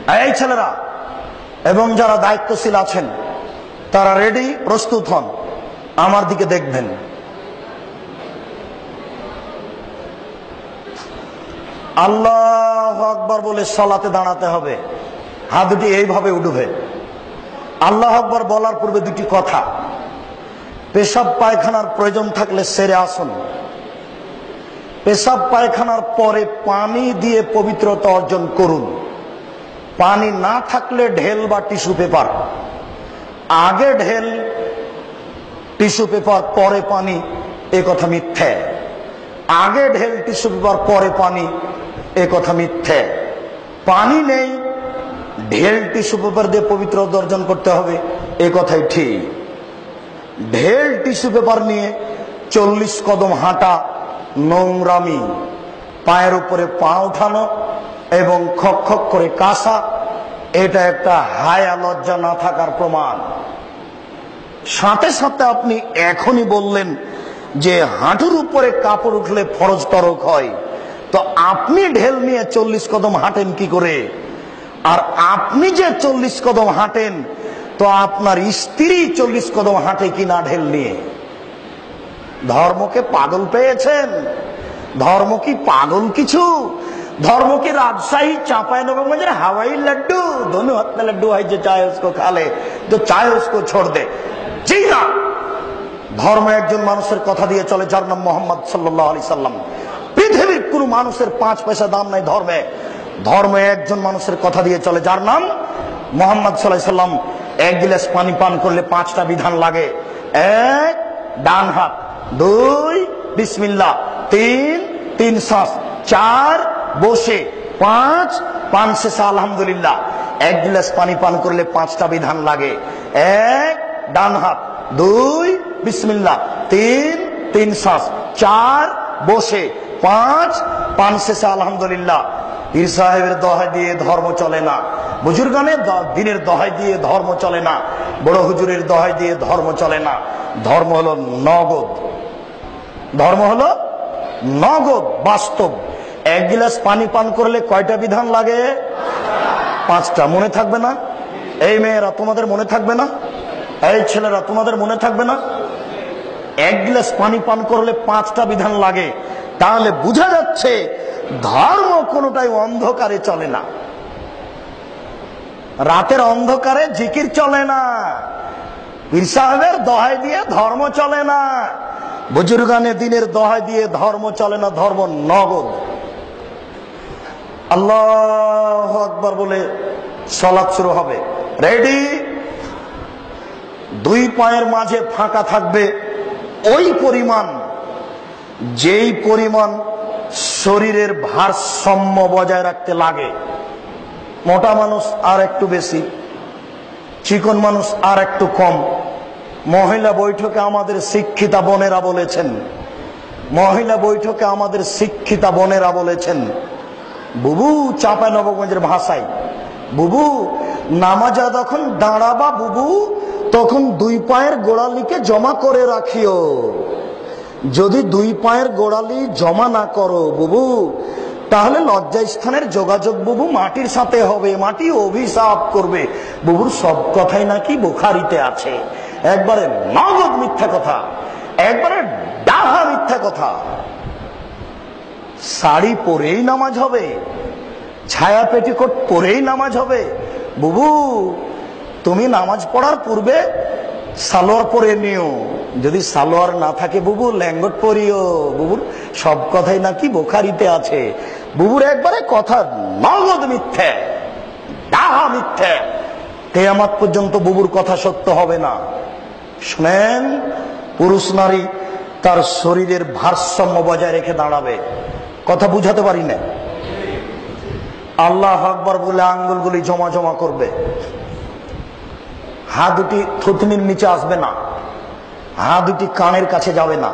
এই ছেলেরা এবং যারা দায়িত্বশীল আছেন তারা রেডি, প্রস্তুত হন, আমার দিকে দেখবেন। আল্লাহু আকবার বলে সালাতে দাঁড়াতে হবে। হাত দুটি এইভাবে উঠবে। আল্লাহু আকবার বলার পূর্বে দুটি কথা। পেশাব পায়খানার প্রয়োজন থাকলে সেরে আসুন। পেশাব পায়খানার পরে পানি দিয়ে পবিত্রতা অর্জন করুন। পানি না থাকলে ঢেল বা টিস্যু পেপার, আগে ঢেল টিস্যু পেপার পরে পানি, এ কথা মিথ্যে। আগে ঢেল টিস্যু পেপার পরে পানি, এ কথা মিথ্যে। পানি নেই, ঢেল টিস্যু পেপার দিয়ে পবিত্রতা অর্জন করতে হবে, এ কথাই ঠিক। ঢেল টিস্যু পেপার নিয়ে 40 কদম হাঁটা নোংরামি। পায়ের উপরে পা উঠানো এবং খক খক করে কাশা, এটা একটা হায়া লজ্জা না থাকার প্রমাণ। সাথে সাথে আপনি এখনই বললেন যে হাঁটুর উপরে কাপড় উঠলে ফরজ তরক হয়, তো আপনি ঢেল নিয়ে 40 কদম হাঁটেন কি করে? আর আপনি যে 40 কদম হাঁটেন, তো আপনার স্ত্রী 40 কদম হাঁটে কিনা ঢেল নিয়ে? ধর্মকে পাগল পেয়েছেন? ধর্ম কি পাগল কিছু? धर्म की राजशाही चांपानेर हवाई लड्डू, दोनों हाथ में लड्डू है, जो चाहे उसको खा ले, जो चाहे उसको छोड़ दे। जी ना, धर्म एकजन मानुषेर कथा दिए चले जार नाम मोहम्मद सल्लल्लाहु अलैहि वसल्लम। पृथिवीर कोनो मानुषेर 5 पैसा दाम नहीं धर्मे। धर्म एकजन मानुषेर कथा दिए चले जार नाम मोहम्मद सल्लल्लाहु अलैहि वसल्लम। एक गिलास पानी पान करले 5टा विधान लागे। 1 डान हाथ, 2 बिस्मिल्लाह, 3 श्वास, 4 বসে, 5 পান শেষে আলহামদুলিল্লাহ। 1 গিলাস পানি পান করলে 5টা বিধান লাগে। 1 ডান হাত, 2 বিসমিল্লাহ, 3 শ্বাস, 4 বসে, 5 পান শেষে আলহামদুলিল্লাহ। পীর সাহেবের দোহাই দিয়ে ধর্ম চলে না, বুজুর্গানের দিনের দোহাই দিয়ে ধর্ম চলে না, বড় হুজুরের দোহাই দিয়ে ধর্ম চলে না। ধর্ম হলো নগদ, ধর্ম হলো নগদ, বাস্তব। 1 গিলাস পানি পান করলে কয়টা বিধান লাগে? 5টা। মনে থাকবে না? এই মেয়েরা তোমাদের মনে থাকবে না? এই ছেলেরা তোমাদের মনে থাকবে না? 1 গিলাস পানি পান করলে 5টা বিধান লাগে। তাহলে বোঝা যাচ্ছে ধর্ম কোনটাই অন্ধকারে চলে না। রাতের অন্ধকারে জিকির চলে না, পীর সাহেবের দোহাই দিয়ে ধর্ম চলে না, বুজুর্গানে দিনের দোহাই দিয়ে ধর্ম চলে না। ধর্ম নগদ। আল্লাহু আকবার বলে সালাত শুরু হবে। রেডি? 2 পায়ের মাঝে ফাঁকা থাকবে ওই পরিমাণ, যেই পরিমাণ শরীরের ভারসাম্য বজায় রাখতে লাগে। মোটা মানুষ আর একটু বেশি, চিকন মানুষ আর একটু কম। মহিলা বৈঠকে আমাদের শিক্ষিতা বোনেরা বলেছেন, মহিলা বৈঠকে আমাদের শিক্ষিতা বোনেরা বলেছেন, বুবু, চাঁপাইনবাবগঞ্জের ভাষায়, বুবু নামাজে যখন দাঁড়াবা বুবু, তখন 2 পায়ের গোড়ালিকে জমা করে রাখিও। যদি 2 পায়ের গোড়ালি জমা না করো বুবু, তাহলে লজ্জাস্থানের যোগাযোগ বুবু মাটির সাথে হবে, মাটি অভিশাপ করবে। বুবুর সব কথাই নাকি বুখারীতে আছে। একবারে নগদ মিথ্যা কথা, একবারে ডাহা মিথ্যা কথা। শাড়ি পরেই নামাজ হবে, ছায়া পেটিকোট পরেই নামাজ হবে। বুবু, তুমি নামাজ পড়ার পূর্বে সালোয়ার পরে নিও, যদি সালোয়ার না থাকে বুবু ল্যাঙ্গট পরিও। বুবুর সব কথাই নাকি বুখারীতে আছে। বুবুর একবারে কথা নগদ মিথ্যে, ডাহা মিথ্যে। কিয়ামত পর্যন্ত বুবুর কথা সত্য হবে না। শুনেন, পুরুষ নারী তার শরীরের ভারসাম্য বজায় রেখে দাঁড়াবে। কথা বুঝাতে পারি না? আল্লাহু আকবার বলে আঙ্গুলগুলি জমা জমা করবে। হাত দুটি থুতনির নিচে আসবে না, হাত দুটি কানের কাছে যাবে না,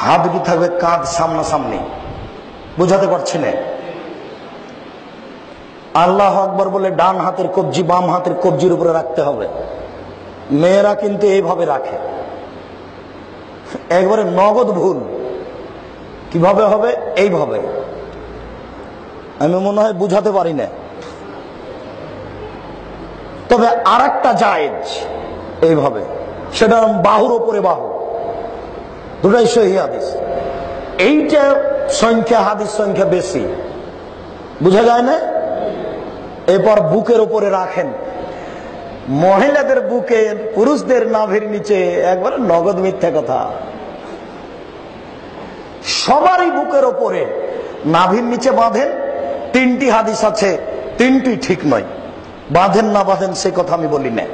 হাত দুটি থাকবে কাঁধ সামনাসামনি। বুঝাতে পারছি না? আল্লাহু আকবার বলে ডান হাতের কবজি বাম হাতের কবজির উপরে রাখতে হবে। মেয়েরা কিন্তু এইভাবে রাখে, একবারে নগদ ভুল। কিভাবে হবে? এইভাবে। আমি মনে হয় বুঝাতে পারি না। তবে আর একটা জায়েজ এইভাবে, সেটা বাহুর ওপরে বাহু, দুটাই সহিহ হাদিস। এইটা সংখ্যা, হাদিস সংখ্যা বেশি, বুঝা যায় না? এরপর বুকের উপরে রাখেন। মহিলাদের বুকে, পুরুষদের নাভির নিচে, একবার নগদ মিথ্যা কথা। সবারই বুকের ওপরে, নাভির নিচে বাঁধেন। তিনটি হাদিস আছে, তিনটি ঠিক নয়। বাঁধেন না বাঁধেন সে কথা আমি বলি না,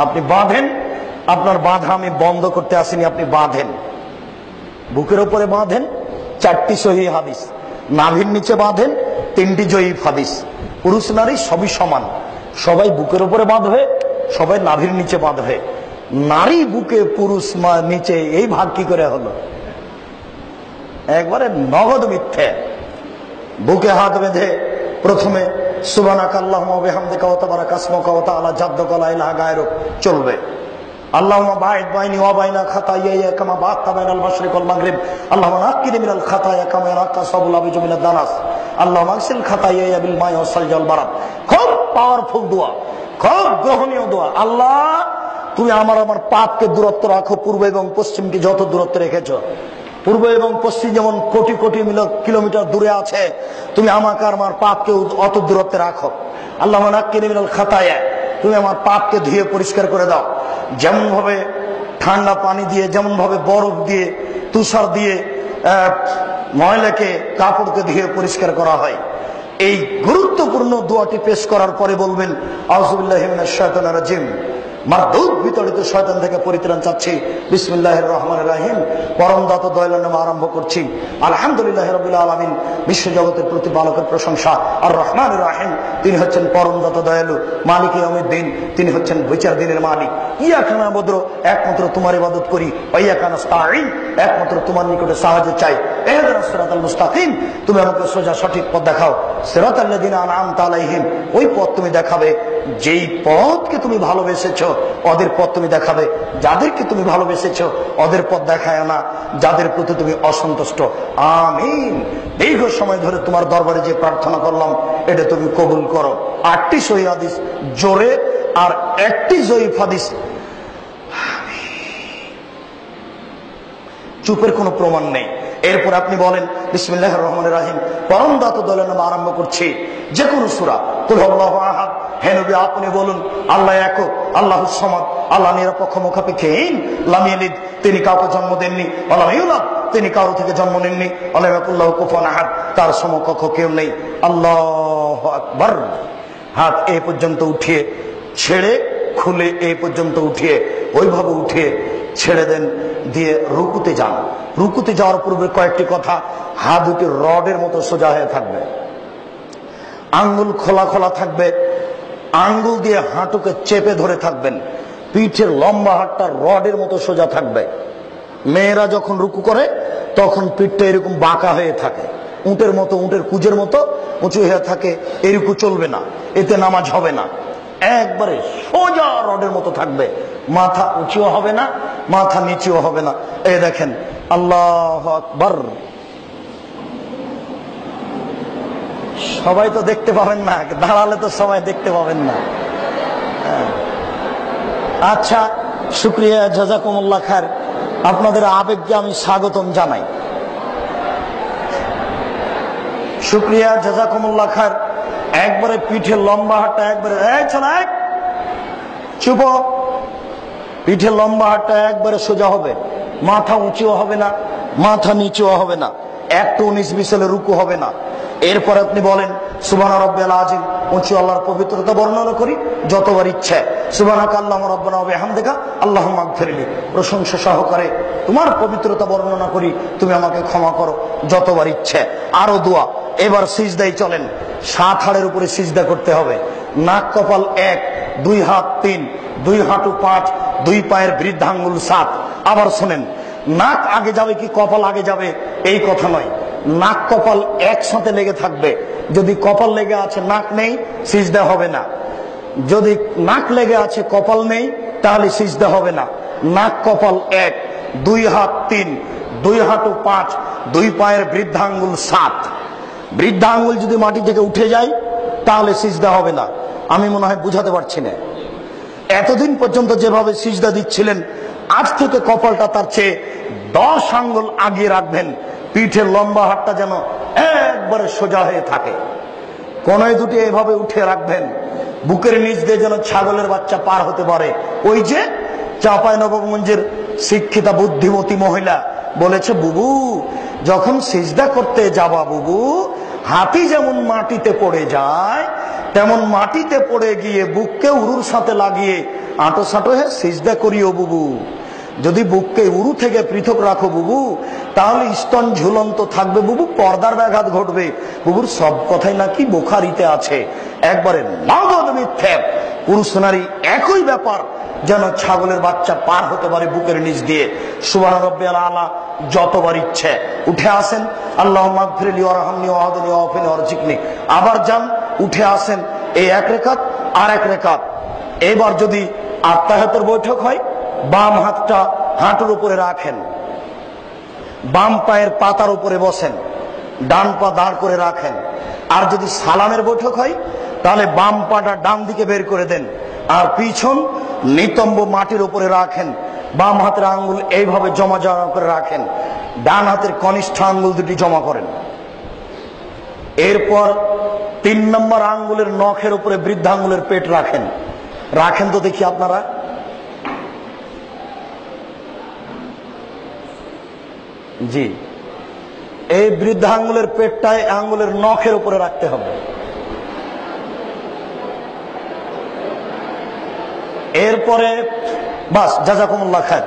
আপনি বাঁধেন। আপনার বাঁধা আমি বন্ধ করতে আসিনি, আপনি বাঁধেন, বুকের ওপরে বাঁধেন। চারটি সহিহ হাদিস। নাভির নিচে বাঁধেন, তিনটি জয়ীফ হাদিস। পুরুষ নারী সবই সমান, সবাই বুকের উপরে বাঁধবে, সবাই নাভির নিচে বাঁধবে। নারী বুকে, পুরুষ নিচে, এই ভাগ কি করে হলো? একবারে নগদ মিথ্যে। বুকে হাত বেঁধে প্রথমে সুবহানাকা আল্লাহুম্মা ওয়া বিহামদিকা ওয়া তাবারাকা ইসমুকা ওয়া তাআলা জাদ্দুকা লা ইলাহা গায়রুক চলবে। আল্লাহুম্মা বা'id বাইনি ওয়া বাইনা খাতায়ায়া কামা বা'আতা বাইনাল মাশরিক ওয়াল মাগরিব। আল্লাহুম্মা নাক্কিনি মিনাল খাতায়া কামা ইয়ানক্কা সাবুল আবিজু মিনাদ দানাস। আল্লাহুম্মা আগসিল খাতায়ায়া বিল মাই ওয়াস সালজি ওয়াল বারাদ। খুব পাওয়ারফুল দোয়া, খুব গ্রহণীয় দোয়া। আল্লাহ, তুমি আমার পাপকে দূরত্ব রাখো, পূর্ব এবং পশ্চিমকে যত দূরত্ব রেখেছো। পূর্ব এবং পশ্চিম যেমন কোটি কোটি কিলোমিটার দূরে আছে, তুমি আমাকে আর আমার পাপকে অত দূরত্বে রাখো। আল্লাহুম্মা নাক্কিনি মিনাল খাতায়া, তুমি আমার পাপকে ধুয়ে পরিষ্কার করে দাও। যেমন ভাবে ঠান্ডা পানি দিয়ে, যেমন ভাবে বরফ দিয়ে, তুষার দিয়ে ময়লাকে, কাপড়কে ধুয়ে পরিষ্কার করা হয়। এই গুরুত্বপূর্ণ দোয়াটি পেশ করার পরে বলবেন আউযুবিল্লাহি মিনাশ শাইতানির রাজিম, মারদুদ বিতাড়িত শয়তান থেকে পরিত্রাণ চাচ্ছি। বিসমিল্লাহির রহমানির রহিম, পরম দাতা দয়ালুর নামে আরম্ভ করছি। আলহামদুলিল্লাহি রাব্বিল আলামিন, বিশ্বজগতের প্রতিপালকের প্রশংসা। আর রহমানির রহিম, তিনি হচ্ছেন পরম দাতা দয়ালু। মালিক ইয়াউমিদ্দিন, তিনি হচ্ছেন বিচার দিনের মালিক। ইয়াকা না'বুদু, একমাত্র তোমার ইবাদত করি। ওয়া ইয়াকা নাস্তাঈন, একমাত্র তোমার নিকটে সাহায্য চাই। ইহদিনাস সিরাতাল মুস্তাকিম, তুমি আমাকে সোজা সঠিক পথ দেখাও। সিরাতাল লাযিনা আন'আমতা আলাইহিম, ওই পথ তুমি দেখাবে যেই পথকে তুমি ভালোবেসেছো, ওদের পথ তুমি দেখাবে। যাদেরকে তুমি ভালোবেসেছো ওদের পথ দেখায় না, যাদের প্রতি তুমি অসন্তুষ্ট। আমিন। দীর্ঘ সময় ধরে তোমার দরবারে যে প্রার্থনা করলাম, এটা তুমি কবুল করো। 8টি সহিহ হাদিস জোরে আর 1টি জয়ীফ হাদিস। চুপের কোনো প্রমাণ নেই। এরপর আপনি বলেন বিসমিল্লাহির রহমানির রহিম, পরম দাতা দয়ালুর নামে আরম্ভ করছি। যে কোনো সূরা, কুল হুয়াল্লাহু আহাদ। হে নবী, আপনি বলুন আল্লাহ একক, আল্লাহুস সামাদ, আল্লাহ নিরপেক্ষ মুখাপেক্ষীহীন। লাম ইয়ালিদ, তিনি কাউকে জন্ম দেননি। ওয়া লাম ইউলাদ, তিনি কারো থেকে জন্ম নেননি। ওয়া লাম ইয়াকুল লাহু কুফুয়ান আহাদ, তার সমকক্ষ কেউ নেই। আল্লাহু আকবার। হাত এই পর্যন্ত উঠিয়ে, ছেড়ে খুলে এই পর্যন্ত উঠিয়ে, ওইভাবে উঠিয়ে ছেড়ে দেন, দিয়ে রুকুতে যান। রুকুতে যাওয়ার পূর্বে কয়েকটি কথা। হাত দুটি রডের মতো সোজা হয়ে থাকবে, আঙ্গুল খোলা খোলা থাকবে, আঙ্গুল দিয়ে হাঁটুকে চেপে ধরে থাকবেন। পিঠের লম্বা হাতটা রডের মতো সোজা থাকবে। মেয়েরা যখন রুকু করে তখন পিঠটা এরকম বাঁকা হয়ে থাকে, উটের মতো, উটের কুজের মতো উঁচু হয়ে থাকে। এরকম চলবে না, এতে নামাজ হবে না। একবারে সোজা রডের মতো থাকবে, মাথা উঁচুও হবে না, মাথা নিচুও হবে না। এই দেখেন, আল্লাহু আকবার। সবাই তো দেখতে পাবেন না, দাঁড়ালে তো সবাই দেখতে পাবেন না। আচ্ছা, শুকরিয়া, জাযাকুমুল্লাহ খায়ের। আপনাদের আবেগকে আমি স্বাগতম জানাই। শুকরিয়া, জাযাকুমুল্লাহ খায়ের। একবারে পিঠের লম্বা হাতটা একবারে, চুপ। পিঠের লম্বা হাতটা একবারে সোজা হবে, মাথা উঁচুও হবে না, মাথা নিচুও হবে না, একটু 19-20 রুকু হবে না। এরপর আপনি বলেন সুবহানা রাব্বিয়াল আযীম, উঁচু আল্লাহর পবিত্রতা বর্ণনা করি যতবার ইচ্ছে। সুবহানাকা আল্লাহুম্মা রাব্বানা ওয়া বিহামদিকা আল্লাহুম্মা আগফিরলি, প্রশংসা সহকারে তোমার পবিত্রতা বর্ণনা করি, তুমি আমাকে ক্ষমা করো যতবার ইচ্ছে। আরো দোয়া। এবার সিজদায় চলেন। 7 হাড়ের উপরে সিজদা করতে হবে। নাক কপাল 1, 2 হাত 3, 2 হাঁটু 5, 2 পায়ের বৃদ্ধাঙ্গুল 7। আবার শোনেন, নাক আগে যাবে কি কপাল আগে যাবে এই কথা নয়, নাক কপাল একসাথে লেগে থাকবে। যদি কপাল লেগে আছে নাক নেই, সিজদা হবে না। যদি নাক লেগে আছে কপাল নেই, তাহলে সিজদা হবে না। নাক কপাল 1, 2 হাত 3, 2 হাঁটু 5, 2 পায়ের বৃদ্ধাঙ্গুল 7। বৃদ্ধাঙ্গুল যদি মাটি থেকে উঠে যায় তাহলে সিজদা হবে না। আমি মনে হয় বুঝাতে পারছি না। এতদিন পর্যন্ত যেভাবে সিজদা দিচ্ছিলেন, আজ থেকে কপালটা তার চেয়ে 10 আঙ্গুল আগিয়ে রাখবেন। পিঠের লম্বা হাতটা যেন একবারে সোজা হয়ে থাকে, কোনায় দুটি এভাবে উঠে রাখবেন। বুকের নিচ দিয়ে যেন ছাগলের বাচ্চা পার হতে পারে। ওই যে চাঁপাইনবাবগঞ্জের শিক্ষিতা বুদ্ধিমতী মহিলা বলেছে, বুবু যখন সিজদা করতে যাবা বুবু, হাতি যেমন মাটিতে পড়ে যায় তেমন মাটিতে পড়ে গিয়ে বুককে উরুর সাথে লাগিয়ে আঁটো সাঁটো হয়ে সিজদা করিও বুবু। যদি বুককে উরু থেকে পৃথক রাখো বুবু, তাহলে স্তন ঝুলন্ত থাকবে বুবু, পর্দার ব্যাঘাত ঘটবে বুবুর। সব কথাই নাকি বুখারীতে আছে, একবারে নগদ মিথ্যে। পুরুষ নারী একই ব্যাপার, যেন ছাগলের বাচ্চা পার হতে পারে বুকের নিচ দিয়ে। সুবহান রাব্বিয়াল আলা যতবার ইচ্ছে উঠে আসেন, আল্লাহুম্মা গফিরলি ওয়ারহামনি ওয়াহদিনি ওয়াফিনি ওয়ারজিকনি। আবার যান, উঠে আসেন, এই এক রাকাত আর এক রাকাত। এবার যদি আত্তাহিয়াতের বৈঠক হয়, বাম হাতটা হাঁটুর উপরে রাখেন, বাম পায়ের পাতার উপরে বসেন, ডান পা দাঁড় করে রাখেন। আর যদি সালামের বৈঠক হয়, তাহলে বাম পাটা ডান দিকে বের করে দেন, আর পিছন নিতম্ব মাটির উপরে রাখেন। বাম হাতের আঙ্গুল এইভাবে জমা জমা করে রাখেন, ডান হাতের কনিষ্ঠ আঙ্গুল দুটি জমা করেন। এরপর 3 নম্বর আঙ্গুলের নখের উপরে বৃদ্ধাঙ্গুলের পেট রাখেন। রাখেন তো দেখি আপনারা। জি, এই বৃদ্ধাঙ্গুলের পেটটায় আঙ্গুলের নখের উপরে রাখতে হবে। এরপরে বাস, জাযাকুমুল্লাহ খায়র।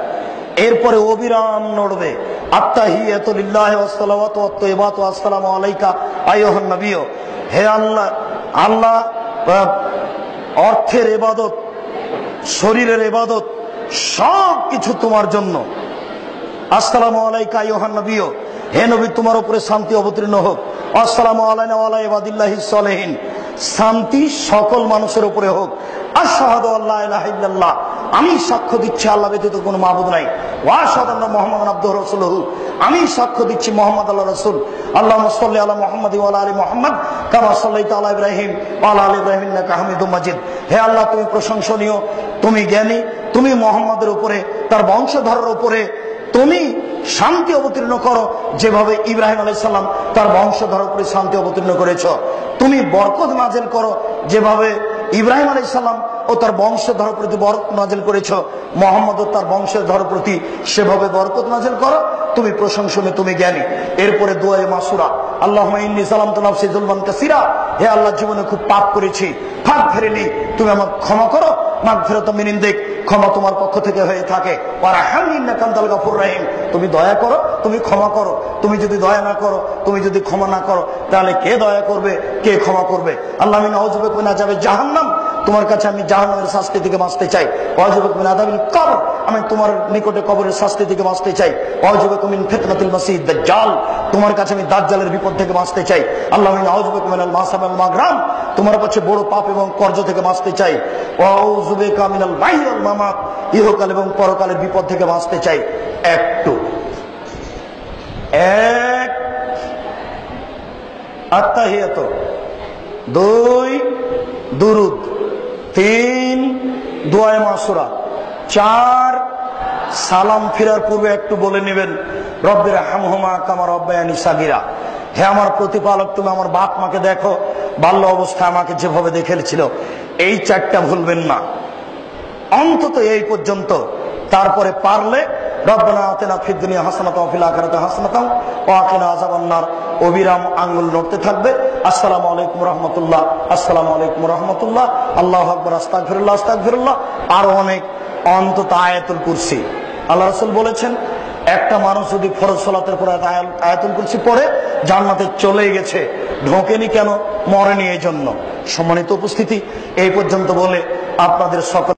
এরপরে অবিরাম নড়বে। আত্তাহিয়াতু লিল্লাহি ওয়াস সালাওয়াতু ওয়াত তাইয়্যিবাতু আসসালামু আলাইকা আইয়ুহান নবী। হে আল্লাহ, আল্লাহ অর্থের ইবাদত, শরীরের ইবাদত সব কিছু তোমার জন্য। আসসালামু আলাইকা আইয়ুহান নবী, হে নবী তোমার উপরে শান্তি অবতীর্ণ হোক। আসসালামু আলাইনা ওয়া আলা ইবাদিল্লাহিস সালিহিন, শান্তি সকল মানুষের উপরে হোক। আশহাদু আল্লা ইলাহা ইল্লাল্লাহ, আমি সাক্ষ্য দিচ্ছি আল্লাহ ব্যতীত কোনো মাবুদ নাই। ওয়া আশহাদু আন্না মুহাম্মাদান আবদুহু ওয়া রাসূলুহু, আমি সাক্ষ্য দিচ্ছি মুহাম্মদ আল্লাহর রাসূল। আল্লাহুম্মা সাল্লি আলা মুহাম্মাদ ওয়া আলা আলি মুহাম্মাদ কামা সাল্লাইতা আলা ইব্রাহিম ওয়া আলা আলি ইব্রাহিম ইন্নাকা হামিদুম মাজিদ। হে আল্লাহ, তুমি প্রশংসনীয়, তুমি জ্ঞানী, তুমি মুহাম্মাদের উপরে, তার বংশধরের উপরে তুমি শান্তি অবতীর্ণ করো, যেভাবে ইব্রাহিম আলাইহিস সালাম তার বংশধর উপরে শান্তি অবতীর্ণ করেছো। তুমি বরকত নাযিল করো, যেভাবে ইব্রাহিম আলাইহিস সালাম ও তার বংশধর প্রতি বরকত নাযিল করেছো, মুহাম্মদ ও তার বংশধর প্রতি সেভাবে বরকত নাযিল করো। তুমি প্রশংসনীয়, তুমি জ্ঞানী। এরপরে দোয়া মাসুরা, আল্লাহুম্মা ইন্নী যালামতু নাফসি যুলমান কাসীরা, হে আল্লাহ জীবনে খুব পাপ করেছি, ফাগফিরলি, তুমি আমাকে ক্ষমা করো। মাগফিরাতুম মিন ইনদিক, ক্ষমা তোমার পক্ষ থেকে হয়ে থাকে। ওয়ারহামনি ইন্নাকা আনতাল গাফুরুর রহিম, তুমি দয়া করো, তুমি ক্ষমা করো। তুমি যদি দয়া না করো, তুমি যদি ক্ষমা না করো, তাহলে কে দয়া করবে, কে ক্ষমা করবে? আল্লাহ আমি নাউযু বিকা মিন আযাবি জাহান্নাম, তোমার কাছে আমি জাহান্নামের শাস্তি থেকে বাঁচতে চাই। ওয়াউযু বিকা মিন আযাবিল কবর, আমি তোমার নিকটে কবরের শাস্তি থেকে বাঁচতে চাই। ওয়াউযু বিকা মিন ফিতনাতিল মাসিহিদ দাজ্জাল, তোমার কাছে আমি দাজ্জালের বিপদ থেকে বাঁচতে চাই। আল্লাহ আমি নাউযু বিকা মিনাল মাসাম ওয়াল মাগরাম, তোমার কাছে বড় পাপ এবং কর্জ থেকে বাঁচতে চাই। ওয়াউযু বিকা মিনাল মাহি ওয়াল মামাত, ইহকাল এবং পরকালের বিপদ থেকে বাঁচতে চাই। একটু এক আত্তাহিয়াতু, 2 দুরুদ, 3 দোয়া মাসুরা, 4 সালাম ফিরার পূর্বে একটু বলে নেবেন রব্বিরহামহুমা কামা রাব্বায়ানি সাগীরা। হে আমার প্রতিপালক, তুমি আমার বাপ মাকে দেখো, বাল্য অবস্থায় আমাকে যেভাবে দেখেছিল। এই 4টা ভুলবেন না, অন্তত এই পর্যন্ত। তারপরে পারলে রব্বানা আতিনা ফিদ দুনিয়া হাসানাতাও ওয়া ফিল আখিরাতি হাসানাতাও ওয়া কিনা আযাবান নার, অবিরাম আঙ্গুল নড়তে থাকবে। আসসালামু আলাইকুম রাহমাতুল্লাহ, আসসালামু আলাইকুম রাহমাতুল্লাহ, আল্লাহু আকবার, আস্তাগফিরুল্লাহ, আস্তাগফিরুল্লাহ। আর অনেক, অন্তত আয়াতুল কুরসি। আল্লাহ রাসূল বলেছেন, একটা মানুষ যদি ফরজ সালাতের পর আয়াতুল কুরসি পড়ে, জান্নাতে চলে গেছে। ঢোকেনি কেন? মরেনি এই জন্য। সম্মানিত উপস্থিতি, এই পর্যন্ত বলে আপনাদের সকল